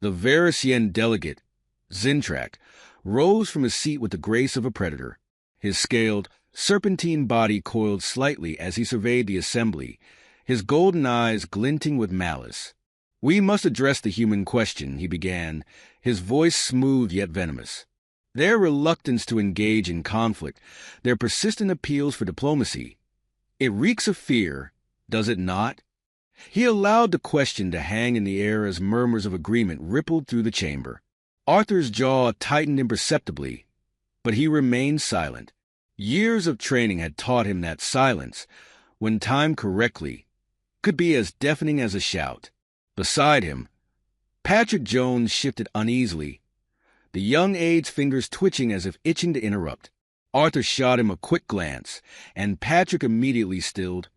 The Verisian delegate, Zintrak, rose from his seat with the grace of a predator. His scaled, serpentine body coiled slightly as he surveyed the assembly, his golden eyes glinting with malice. "We must address the human question," he began, his voice smooth yet venomous. "Their reluctance to engage in conflict, their persistent appeals for diplomacy, it reeks of fear, does it not?" He allowed the question to hang in the air as murmurs of agreement rippled through the chamber. Arthur's jaw tightened imperceptibly, but he remained silent. Years of training had taught him that silence, when timed correctly, could be as deafening as a shout. Beside him, Patrick Jones shifted uneasily, the young aide's fingers twitching as if itching to interrupt. Arthur shot him a quick glance, and Patrick immediately stilled,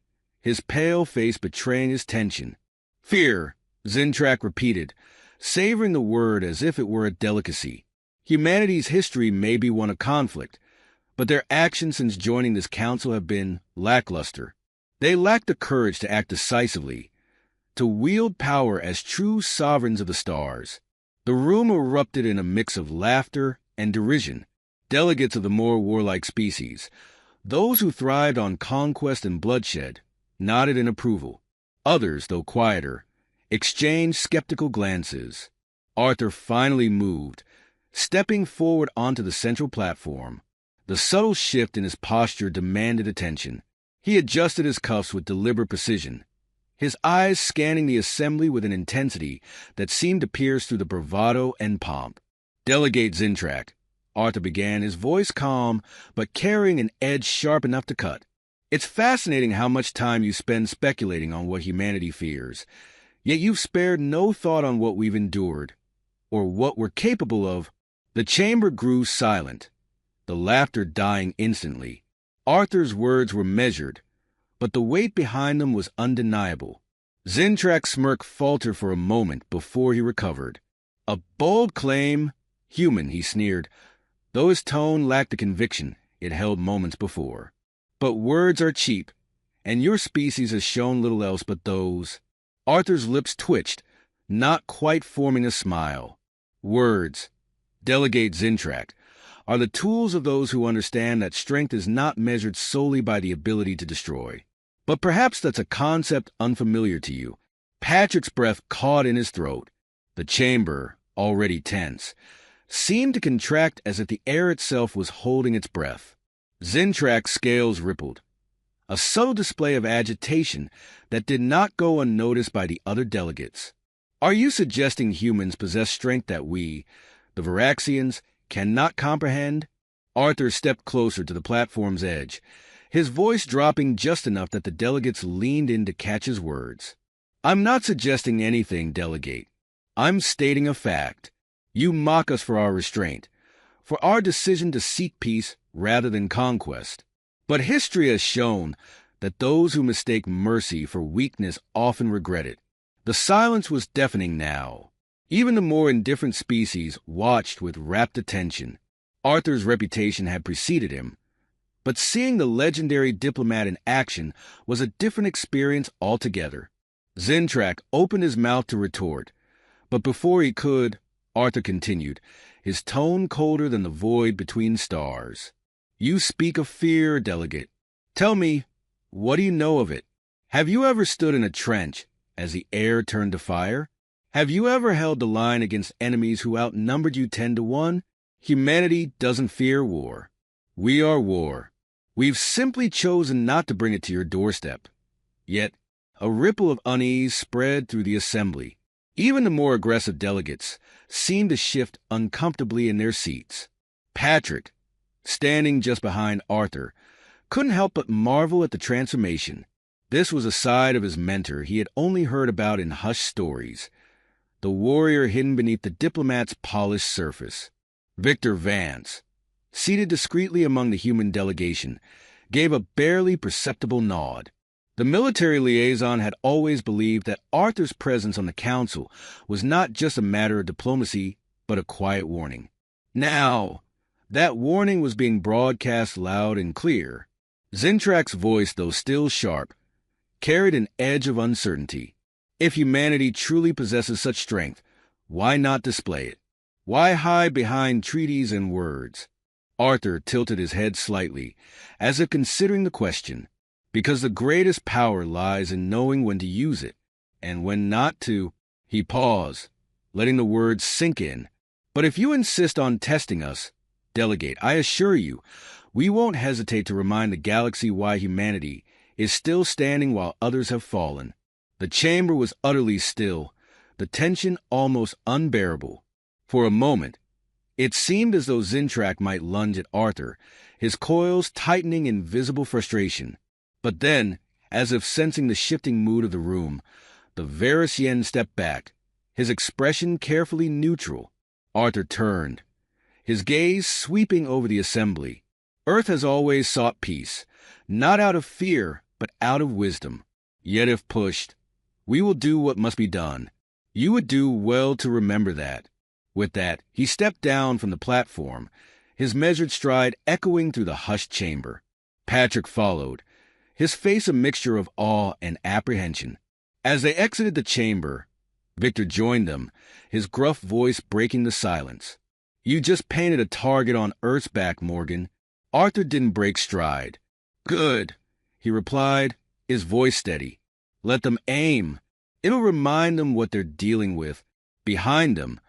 his pale face betraying his tension. "Fear," Zintrak repeated, savoring the word as if it were a delicacy. "Humanity's history may be one of conflict, but their actions since joining this council have been lackluster. They lack the courage to act decisively, to wield power as true sovereigns of the stars." The room erupted in a mix of laughter and derision. Delegates of the more warlike species, those who thrived on conquest and bloodshed, nodded in approval. Others, though quieter, exchanged skeptical glances. Arthur finally moved, stepping forward onto the central platform. The subtle shift in his posture demanded attention. He adjusted his cuffs with deliberate precision, his eyes scanning the assembly with an intensity that seemed to pierce through the bravado and pomp. "Delegate Zintrak," Arthur began, his voice calm, but carrying an edge sharp enough to cut. "It's fascinating how much time you spend speculating on what humanity fears, yet you've spared no thought on what we've endured, or what we're capable of." The chamber grew silent, the laughter dying instantly. Arthur's words were measured, but the weight behind them was undeniable. Zintrak's smirk faltered for a moment before he recovered. "A bold claim, human," he sneered, though his tone lacked the conviction it held moments before. "But words are cheap, and your species has shown little else but those." Arthur's lips twitched, not quite forming a smile. "Words, Delegate Zintrak, are the tools of those who understand that strength is not measured solely by the ability to destroy. But perhaps that's a concept unfamiliar to you." Patrick's breath caught in his throat. The chamber, already tense, seemed to contract as if the air itself was holding its breath. Zintrak's scales rippled, a subtle display of agitation that did not go unnoticed by the other delegates. "Are you suggesting humans possess strength that we, the Varaxians, cannot comprehend?" Arthur stepped closer to the platform's edge, his voice dropping just enough that the delegates leaned in to catch his words. "I'm not suggesting anything, Delegate. I'm stating a fact. You mock us for our restraint, for our decision to seek peace rather than conquest. But history has shown that those who mistake mercy for weakness often regret it." The silence was deafening now. Even the more indifferent species watched with rapt attention. Arthur's reputation had preceded him, but seeing the legendary diplomat in action was a different experience altogether. Zintrak opened his mouth to retort, but before he could, Arthur continued, his tone colder than the void between stars. "You speak of fear, Delegate. Tell me, what do you know of it? Have you ever stood in a trench as the air turned to fire? Have you ever held the line against enemies who outnumbered you 10-1? Humanity doesn't fear war. We are war. We've simply chosen not to bring it to your doorstep." Yet, a ripple of unease spread through the assembly. Even the more aggressive delegates seemed to shift uncomfortably in their seats. Patrick, standing just behind Arthur, couldn't help but marvel at the transformation. This was a side of his mentor he had only heard about in hushed stories, the warrior hidden beneath the diplomat's polished surface. Victor Vance, seated discreetly among the human delegation, gave a barely perceptible nod. The military liaison had always believed that Arthur's presence on the council was not just a matter of diplomacy, but a quiet warning. Now, that warning was being broadcast loud and clear. Zintrak's voice, though still sharp, carried an edge of uncertainty. "If humanity truly possesses such strength, Why not display it? Why hide behind treaties and words? Arthur tilted his head slightly, as if considering the question. Because the greatest power lies in knowing when to use it, and when not to. He paused, letting the words sink in. But if you insist on testing us, Delegate, I assure you, we won't hesitate to remind the galaxy why humanity is still standing while others have fallen. The chamber was utterly still, the tension almost unbearable. For a moment, it seemed as though Zintrak might lunge at Arthur, his coils tightening in visible frustration. But then, as if sensing the shifting mood of the room, the Verisian stepped back, his expression carefully neutral. Arthur turned, his gaze sweeping over the assembly. Earth has always sought peace, not out of fear, but out of wisdom. Yet if pushed, we will do what must be done. You would do well to remember that. With that, he stepped down from the platform, his measured stride echoing through the hushed chamber. Patrick followed, his face a mixture of awe and apprehension. As they exited the chamber, Victor joined them, his gruff voice breaking the silence. You just painted a target on Earth's back, Morgan. Arthur didn't break stride. Good, he replied, his voice steady. Let them aim. It'll remind them what they're dealing with. Behind them,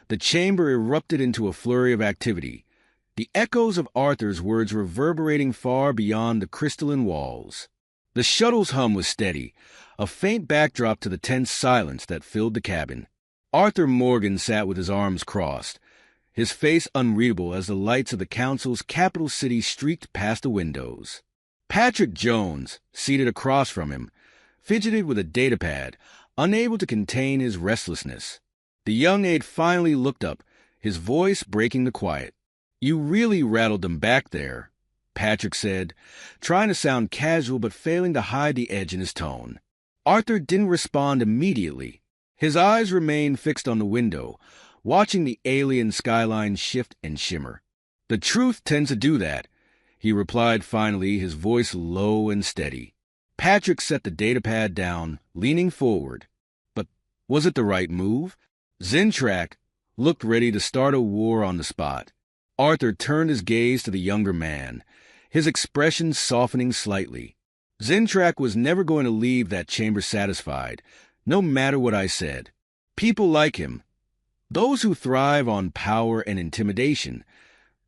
the chamber erupted into a flurry of activity, the echoes of Arthur's words reverberating far beyond the crystalline walls. The shuttle's hum was steady, a faint backdrop to the tense silence that filled the cabin. Arthur Morgan sat with his arms crossed, his face unreadable as the lights of the council's capital city streaked past the windows. Patrick Jones, seated across from him, fidgeted with a datapad, unable to contain his restlessness. The young aide finally looked up, his voice breaking the quiet. You really rattled them back there, Patrick said, trying to sound casual but failing to hide the edge in his tone. Arthur didn't respond immediately. His eyes remained fixed on the window, watching the alien skyline shift and shimmer. The truth tends to do that, he replied finally, his voice low and steady. Patrick set the datapad down, leaning forward. But was it the right move? Zintrak looked ready to start a war on the spot. Arthur turned his gaze to the younger man, his expression softening slightly. Zintrak was never going to leave that chamber satisfied, no matter what I said. People like him, those who thrive on power and intimidation,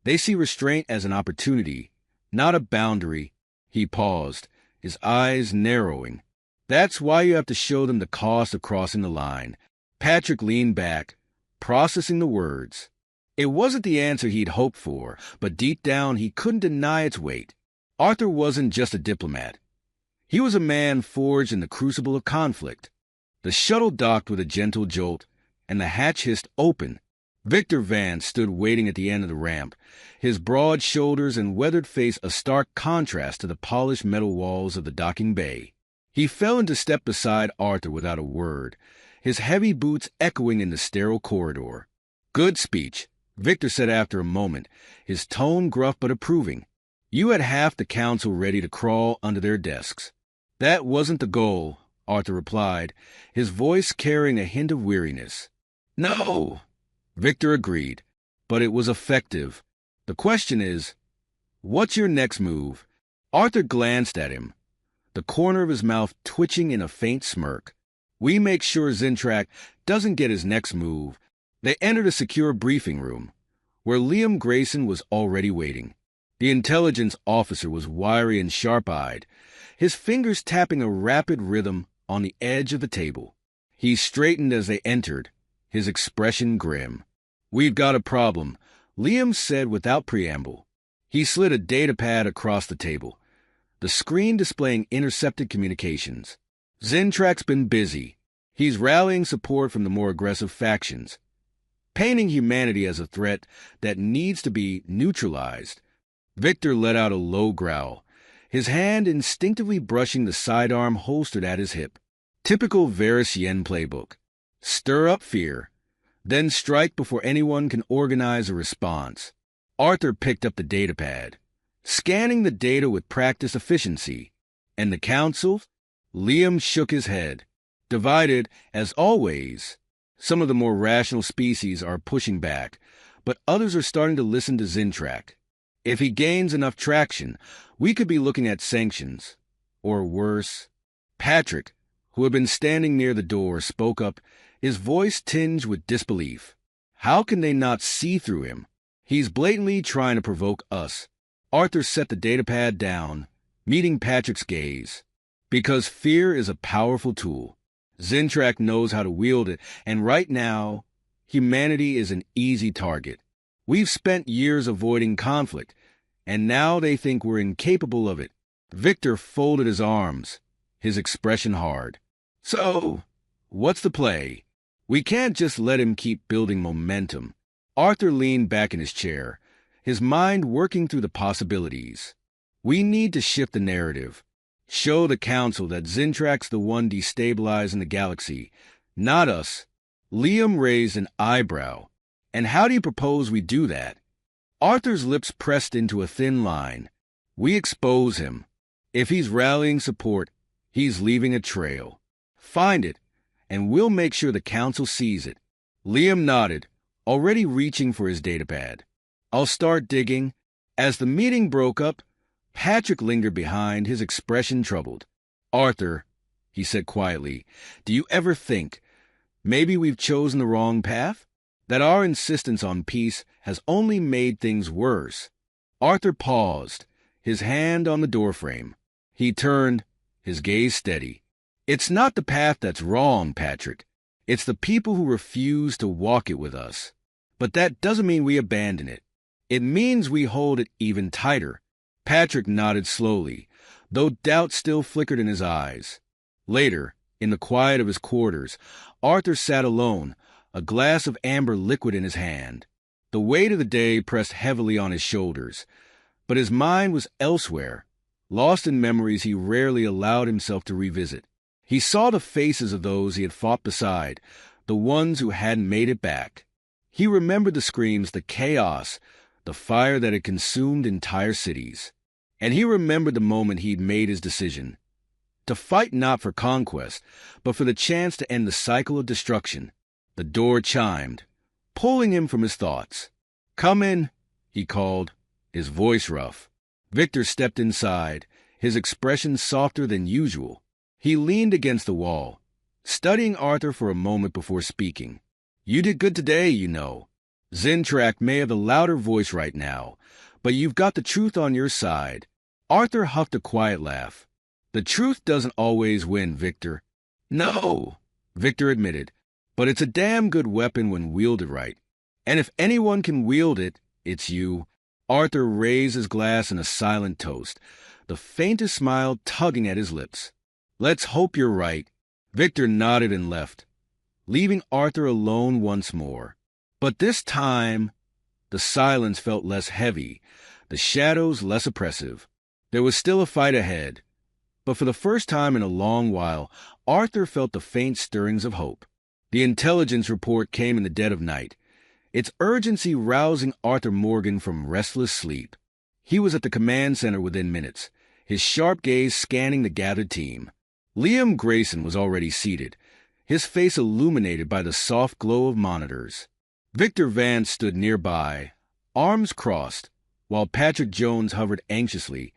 they see restraint as an opportunity, not a boundary. He paused, his eyes narrowing. That's why you have to show them the cost of crossing the line. Patrick leaned back, processing the words. It wasn't the answer he'd hoped for, but deep down he couldn't deny its weight. Arthur wasn't just a diplomat. He was a man forged in the crucible of conflict. The shuttle docked with a gentle jolt, and the hatch hissed open. Victor Vance stood waiting at the end of the ramp, his broad shoulders and weathered face a stark contrast to the polished metal walls of the docking bay. He fell into step beside Arthur without a word, his heavy boots echoing in the sterile corridor. Good speech, Victor said after a moment, his tone gruff but approving. You had half the council ready to crawl under their desks. That wasn't the goal, Arthur replied, his voice carrying a hint of weariness. No, Victor agreed, but it was effective. The question is, what's your next move? Arthur glanced at him, the corner of his mouth twitching in a faint smirk. We make sure Zintrak doesn't get his next move. They entered a secure briefing room, where Liam Grayson was already waiting. The intelligence officer was wiry and sharp-eyed, his fingers tapping a rapid rhythm on the edge of the table. He straightened as they entered, his expression grim. We've got a problem, Liam said without preamble. He slid a datapad across the table, the screen displaying intercepted communications. Zintrak's been busy. He's rallying support from the more aggressive factions, painting humanity as a threat that needs to be neutralized. Victor let out a low growl, his hand instinctively brushing the sidearm holstered at his hip. Typical Verisian playbook. Stir up fear, then strike before anyone can organize a response. Arthur picked up the datapad, scanning the data with practiced efficiency. And the council? Liam shook his head. Divided, as always. Some of the more rational species are pushing back, but others are starting to listen to Zintrak. If he gains enough traction, we could be looking at sanctions. Or worse. Patrick, who had been standing near the door, spoke up, his voice tinged with disbelief. How can they not see through him? He's blatantly trying to provoke us. Arthur set the datapad down, meeting Patrick's gaze. Because fear is a powerful tool. Zintrak knows how to wield it, and right now, humanity is an easy target. We've spent years avoiding conflict, and now they think we're incapable of it. Victor folded his arms, his expression hard. So, what's the play? We can't just let him keep building momentum. Arthur leaned back in his chair, his mind working through the possibilities. We need to shift the narrative. Show the Council that Zintrak's the one destabilizing the galaxy, not us. Liam raised an eyebrow. And how do you propose we do that? Arthur's lips pressed into a thin line. We expose him. If he's rallying support, he's leaving a trail. Find it, and we'll make sure the Council sees it. Liam nodded, already reaching for his datapad. I'll start digging. As the meeting broke up, Patrick lingered behind, his expression troubled. Arthur, he said quietly, do you ever think, maybe we've chosen the wrong path? That our insistence on peace has only made things worse? Arthur paused, his hand on the doorframe. He turned, his gaze steady. It's not the path that's wrong, Patrick. It's the people who refuse to walk it with us. But that doesn't mean we abandon it. It means we hold it even tighter. Patrick nodded slowly, though doubt still flickered in his eyes. Later, in the quiet of his quarters, Arthur sat alone, a glass of amber liquid in his hand. The weight of the day pressed heavily on his shoulders, but his mind was elsewhere, lost in memories he rarely allowed himself to revisit. He saw the faces of those he had fought beside, the ones who hadn't made it back. He remembered the screams, the chaos, the fire that had consumed entire cities. And he remembered the moment he'd made his decision. To fight not for conquest, but for the chance to end the cycle of destruction. The door chimed, pulling him from his thoughts. Come in, he called, his voice rough. Victor stepped inside, his expression softer than usual. He leaned against the wall, studying Arthur for a moment before speaking. You did good today, you know. Zintrak may have the louder voice right now, but you've got the truth on your side. Arthur huffed a quiet laugh. The truth doesn't always win, Victor. No, Victor admitted, but it's a damn good weapon when wielded right. And if anyone can wield it, it's you. Arthur raised his glass in a silent toast, the faintest smile tugging at his lips. Let's hope you're right. Victor nodded and left, leaving Arthur alone once more. But this time, the silence felt less heavy, the shadows less oppressive. There was still a fight ahead, but for the first time in a long while, Arthur felt the faint stirrings of hope. The intelligence report came in the dead of night, its urgency rousing Arthur Morgan from restless sleep. He was at the command center within minutes, his sharp gaze scanning the gathered team. Liam Grayson was already seated, his face illuminated by the soft glow of monitors. Victor Vance stood nearby, arms crossed, while Patrick Jones hovered anxiously,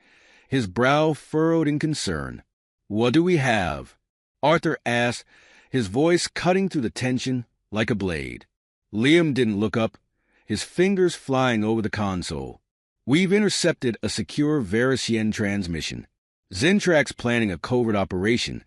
his brow furrowed in concern. What do we have? Arthur asked, his voice cutting through the tension like a blade. Liam didn't look up, his fingers flying over the console. We've intercepted a secure Verisien transmission. Zintrak's planning a covert operation,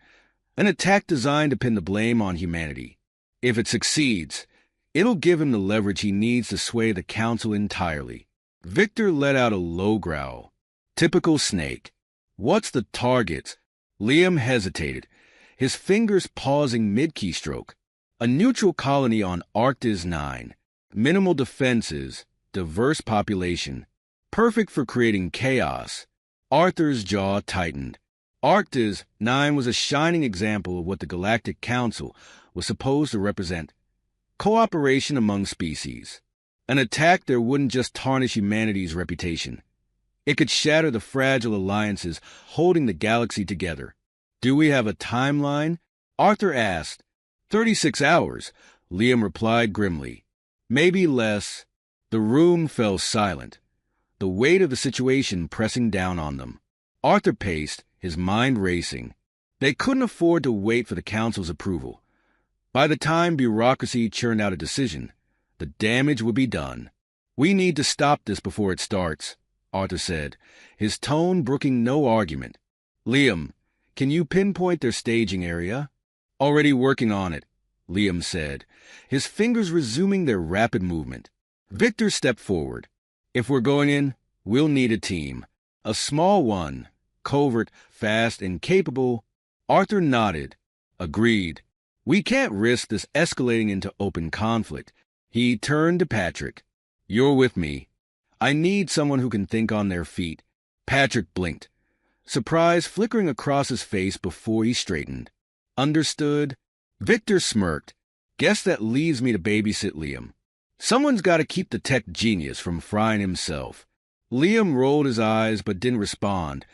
an attack designed to pin the blame on humanity. If it succeeds, it'll give him the leverage he needs to sway the Council entirely. Victor let out a low growl. Typical snake. What's the target? Liam hesitated, his fingers pausing mid-keystroke. A neutral colony on Arctis 9. Minimal defenses, diverse population. Perfect for creating chaos. Arthur's jaw tightened. Arctis 9 was a shining example of what the Galactic Council was supposed to represent. Cooperation among species. An attack there wouldn't just tarnish humanity's reputation. It could shatter the fragile alliances holding the galaxy together. Do we have a timeline? Arthur asked. 36 hours, Liam replied grimly. Maybe less. The room fell silent, the weight of the situation pressing down on them. Arthur paced, his mind racing. They couldn't afford to wait for the council's approval. By the time bureaucracy churned out a decision, the damage would be done. We need to stop this before it starts, Arthur said, his tone brooking no argument. Liam, can you pinpoint their staging area? Already working on it, Liam said, his fingers resuming their rapid movement. Victor stepped forward. If we're going in, we'll need a team. A small one, covert, fast, and capable. Arthur nodded. Agreed. We can't risk this escalating into open conflict. He turned to Patrick. You're with me. I need someone who can think on their feet. Patrick blinked, surprise flickering across his face before he straightened. Understood. Victor smirked. Guess that leaves me to babysit Liam. Someone's got to keep the tech genius from frying himself. Liam rolled his eyes but didn't respond,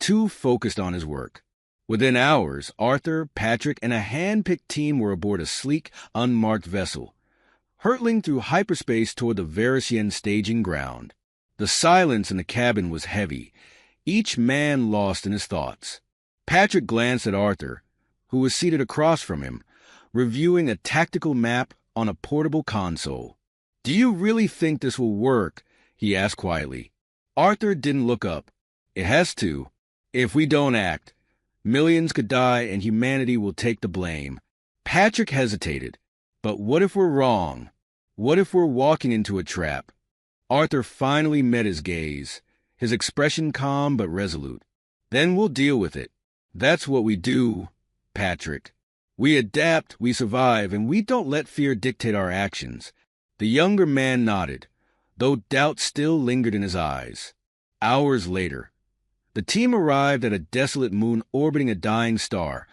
too focused on his work. Within hours, Arthur, Patrick, and a hand-picked team were aboard a sleek, unmarked vessel, hurtling through hyperspace toward the Verisian staging ground. The silence in the cabin was heavy, each man lost in his thoughts. Patrick glanced at Arthur, who was seated across from him, reviewing a tactical map on a portable console. Do you really think this will work? He asked quietly. Arthur didn't look up. It has to. If we don't act, millions could die and humanity will take the blame. Patrick hesitated. But what if we're wrong? What if we're walking into a trap? Arthur finally met his gaze, his expression calm but resolute. Then we'll deal with it. That's what we do, Patrick. We adapt, we survive, and we don't let fear dictate our actions. The younger man nodded, though doubt still lingered in his eyes. Hours later, the team arrived at a desolate moon orbiting a dying star,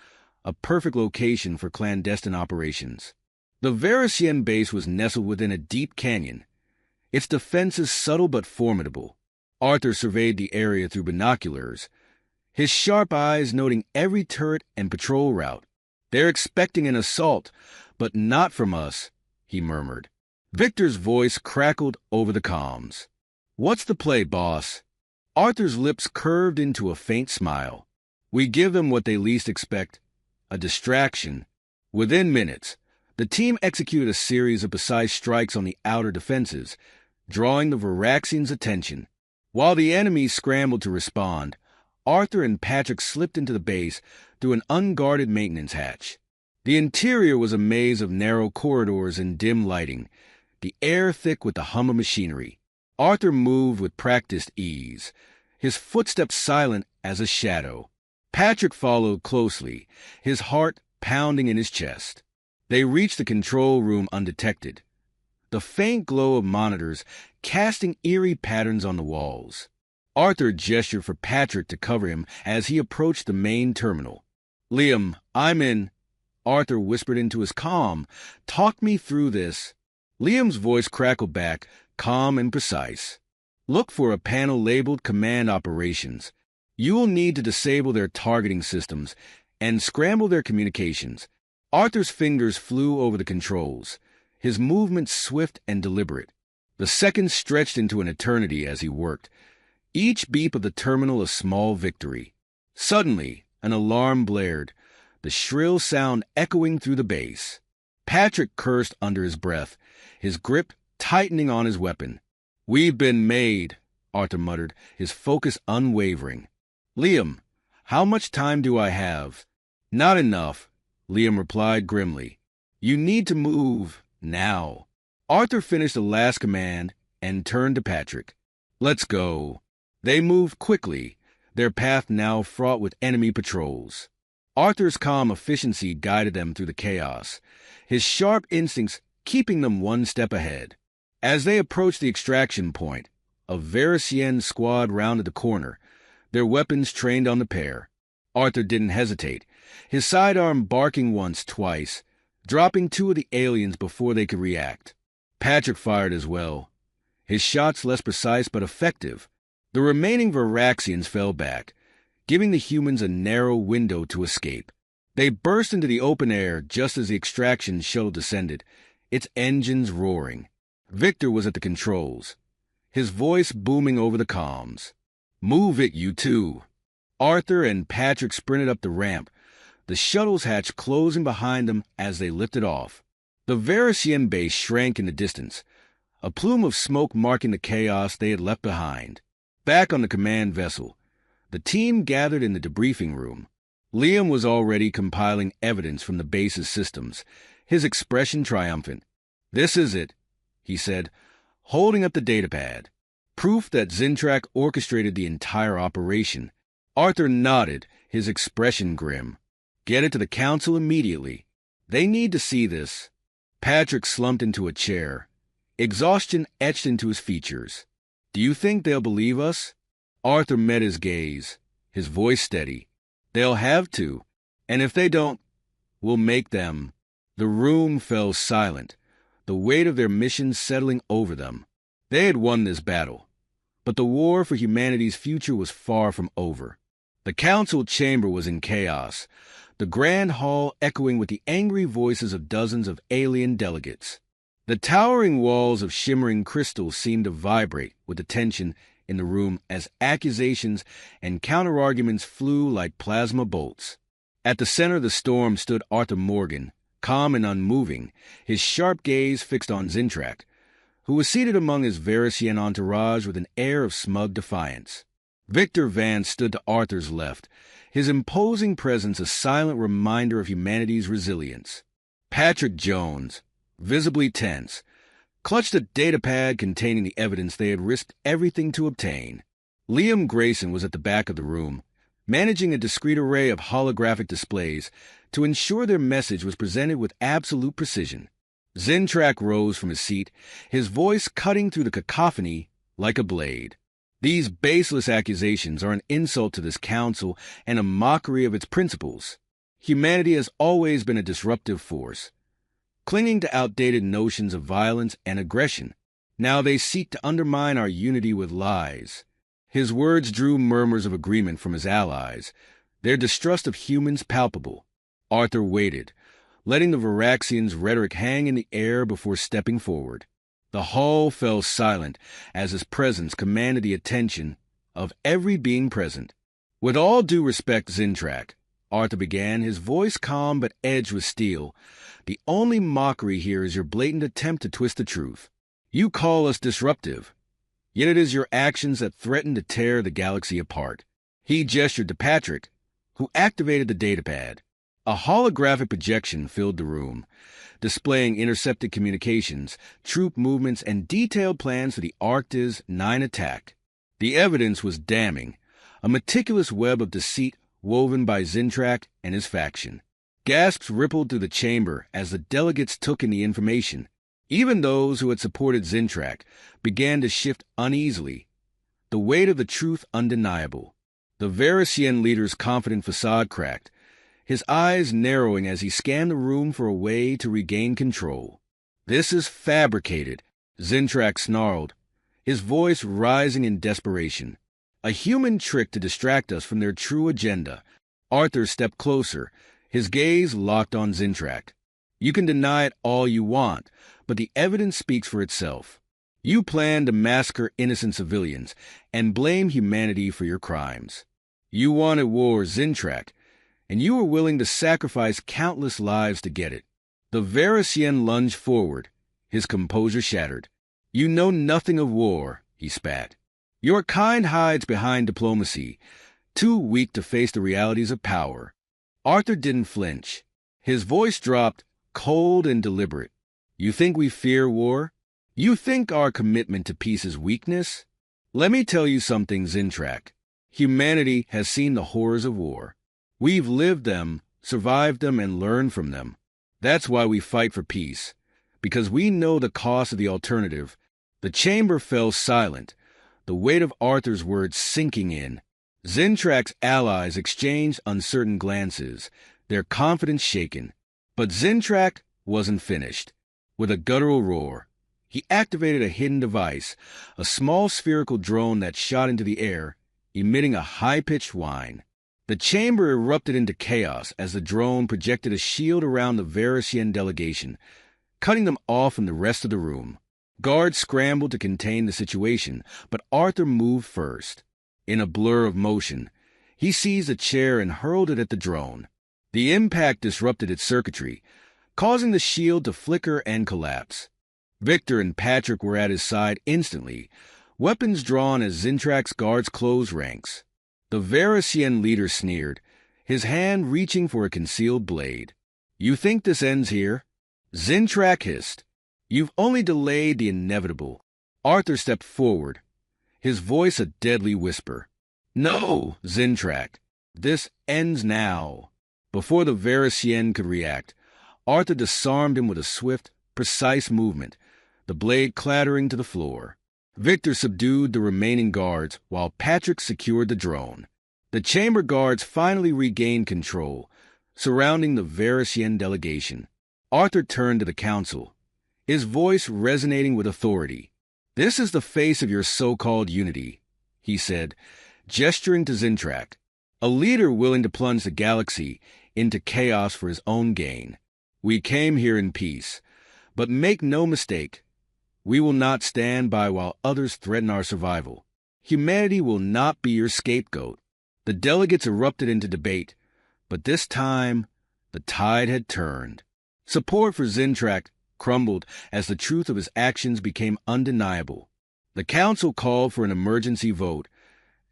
a perfect location for clandestine operations. The Verisian base was nestled within a deep canyon, its defenses subtle but formidable. Arthur surveyed the area through binoculars, his sharp eyes noting every turret and patrol route. They're expecting an assault, but not from us, he murmured. Victor's voice crackled over the comms. What's the play, boss? Arthur's lips curved into a faint smile. We give them what they least expect, a distraction. Within minutes, the team executed a series of precise strikes on the outer defenses, drawing the Varaxians' attention. While the enemy scrambled to respond, Arthur and Patrick slipped into the base through an unguarded maintenance hatch. The interior was a maze of narrow corridors and dim lighting, the air thick with the hum of machinery. Arthur moved with practiced ease, his footsteps silent as a shadow. Patrick followed closely, his heart pounding in his chest. They reached the control room undetected, the faint glow of monitors casting eerie patterns on the walls. Arthur gestured for Patrick to cover him as he approached the main terminal. Liam, I'm in. Arthur whispered into his comm. Talk me through this. Liam's voice crackled back, calm and precise. Look for a panel labeled Command Operations. You will need to disable their targeting systems and scramble their communications. Arthur's fingers flew over the controls, his movements swift and deliberate. The seconds stretched into an eternity as he worked, each beep of the terminal a small victory. Suddenly, an alarm blared, the shrill sound echoing through the base. Patrick cursed under his breath, his grip tightening on his weapon. We've been made, Arthur muttered, his focus unwavering. Liam, how much time do I have? Not enough, Liam replied grimly. You need to move, now. Arthur finished the last command and turned to Patrick. Let's go. They moved quickly, their path now fraught with enemy patrols. Arthur's calm efficiency guided them through the chaos, his sharp instincts keeping them one step ahead. As they approached the extraction point, a Verisian squad rounded the corner, their weapons trained on the pair. Arthur didn't hesitate, his sidearm barking once, twice, dropping two of the aliens before they could react. Patrick fired as well, his shots less precise but effective. The remaining Varaxians fell back, giving the humans a narrow window to escape. They burst into the open air just as the extraction shuttle descended, its engines roaring. Victor was at the controls, his voice booming over the comms. "Move it, you two." Arthur and Patrick sprinted up the ramp, the shuttle's hatch closing behind them as they lifted off. The Verisian base shrank in the distance, a plume of smoke marking the chaos they had left behind. Back on the command vessel, the team gathered in the debriefing room. Liam was already compiling evidence from the base's systems, his expression triumphant. "This is it," he said, holding up the datapad. Proof that Zintrak orchestrated the entire operation. Arthur nodded, his expression grim. "Get it to the council immediately. They need to see this." Patrick slumped into a chair, exhaustion etched into his features. "Do you think they'll believe us?" Arthur met his gaze, his voice steady. "They'll have to, and if they don't, we'll make them." The room fell silent, the weight of their mission settling over them. They had won this battle, but the war for humanity's future was far from over. The council chamber was in chaos, the grand hall echoing with the angry voices of dozens of alien delegates. The towering walls of shimmering crystal seemed to vibrate with the tension in the room as accusations and counterarguments flew like plasma bolts. At the center of the storm stood Arthur Morgan, calm and unmoving, his sharp gaze fixed on Zintrak, who was seated among his Verisian entourage with an air of smug defiance. Victor Vance stood to Arthur's left, his imposing presence a silent reminder of humanity's resilience. Patrick Jones, visibly tense, clutched a datapad containing the evidence they had risked everything to obtain. Liam Grayson was at the back of the room, managing a discrete array of holographic displays to ensure their message was presented with absolute precision. Zintrak rose from his seat, his voice cutting through the cacophony like a blade. "These baseless accusations are an insult to this council and a mockery of its principles. Humanity has always been a disruptive force, clinging to outdated notions of violence and aggression. Now they seek to undermine our unity with lies." His words drew murmurs of agreement from his allies, their distrust of humans palpable. Arthur waited, letting the Varaxians' rhetoric hang in the air before stepping forward. The hall fell silent as his presence commanded the attention of every being present. "With all due respect, Zintrak," Arthur began, his voice calm but edged with steel, "the only mockery here is your blatant attempt to twist the truth. You call us disruptive, yet it is your actions that threaten to tear the galaxy apart." He gestured to Patrick, who activated the datapad. A holographic projection filled the room, displaying intercepted communications, troop movements, and detailed plans for the Arctis 9 attack. The evidence was damning, a meticulous web of deceit woven by Zintrak and his faction. Gasps rippled through the chamber as the delegates took in the information. Even those who had supported Zintrak began to shift uneasily, the weight of the truth undeniable. The Verisian leader's confident facade cracked, his eyes narrowing as he scanned the room for a way to regain control. "This is fabricated," Zintrak snarled, his voice rising in desperation. "A human trick to distract us from their true agenda." Arthur stepped closer, his gaze locked on Zintrak. "You can deny it all you want, but the evidence speaks for itself. You plan to massacre innocent civilians and blame humanity for your crimes. You wanted war, Zintrak, and you were willing to sacrifice countless lives to get it." The Verisian lunged forward, his composure shattered. "You know nothing of war," he spat. "Your kind hides behind diplomacy, too weak to face the realities of power." Arthur didn't flinch. His voice dropped, cold and deliberate. "You think we fear war? You think our commitment to peace is weakness? Let me tell you something, Zintrak. Humanity has seen the horrors of war. We've lived them, survived them, and learned from them. That's why we fight for peace, because we know the cost of the alternative." The chamber fell silent, the weight of Arthur's words sinking in. Zintrak's allies exchanged uncertain glances, their confidence shaken. But Zintrak wasn't finished. With a guttural roar, he activated a hidden device, a small spherical drone that shot into the air, emitting a high-pitched whine. The chamber erupted into chaos as the drone projected a shield around the Verisian delegation, cutting them off from the rest of the room. Guards scrambled to contain the situation, but Arthur moved first. In a blur of motion, he seized a chair and hurled it at the drone. The impact disrupted its circuitry, causing the shield to flicker and collapse. Victor and Patrick were at his side instantly, weapons drawn as Zintrak's guards closed ranks. The Verisian leader sneered, his hand reaching for a concealed blade. "You think this ends here?" Zintrak hissed. "You've only delayed the inevitable." Arthur stepped forward, his voice a deadly whisper. "No, Zintrak. This ends now." Before the Verisian could react, Arthur disarmed him with a swift, precise movement, the blade clattering to the floor. Victor subdued the remaining guards while Patrick secured the drone. The chamber guards finally regained control, surrounding the Verisian delegation. Arthur turned to the council, his voice resonating with authority. "This is the face of your so-called unity," he said, gesturing to Zintrak, a leader willing to plunge the galaxy into chaos for his own gain. "We came here in peace, but make no mistake, we will not stand by while others threaten our survival. Humanity will not be your scapegoat." The delegates erupted into debate, but this time the tide had turned. Support for Zintrak crumbled as the truth of his actions became undeniable. The council called for an emergency vote,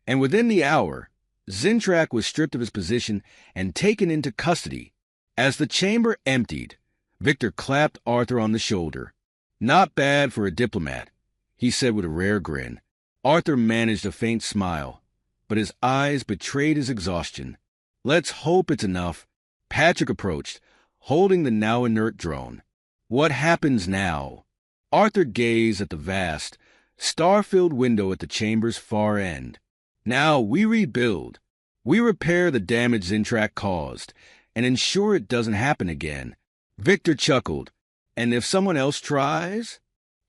and within the hour, Zintrak was stripped of his position and taken into custody. As the chamber emptied, Victor clapped Arthur on the shoulder. "Not bad for a diplomat," he said with a rare grin. Arthur managed a faint smile, but his eyes betrayed his exhaustion. "Let's hope it's enough." Patrick approached, holding the now inert drone. "What happens now?" Arthur gazed at the vast, star-filled window at the chamber's far end. "Now we rebuild. We repair the damage Zintrak caused, and ensure it doesn't happen again." Victor chuckled. "And if someone else tries?"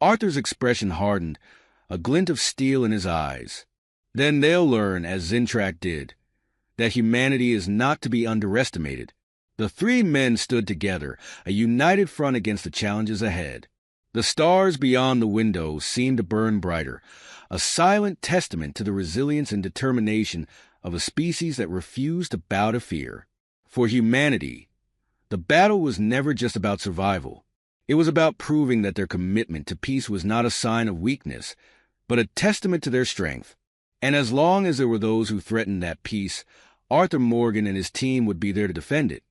Arthur's expression hardened, a glint of steel in his eyes. "Then they'll learn, as Zintrak did, that humanity is not to be underestimated." The three men stood together, a united front against the challenges ahead. The stars beyond the window seemed to burn brighter, a silent testament to the resilience and determination of a species that refused to bow to fear. For humanity, the battle was never just about survival. It was about proving that their commitment to peace was not a sign of weakness, but a testament to their strength. And as long as there were those who threatened that peace, Arthur Morgan and his team would be there to defend it.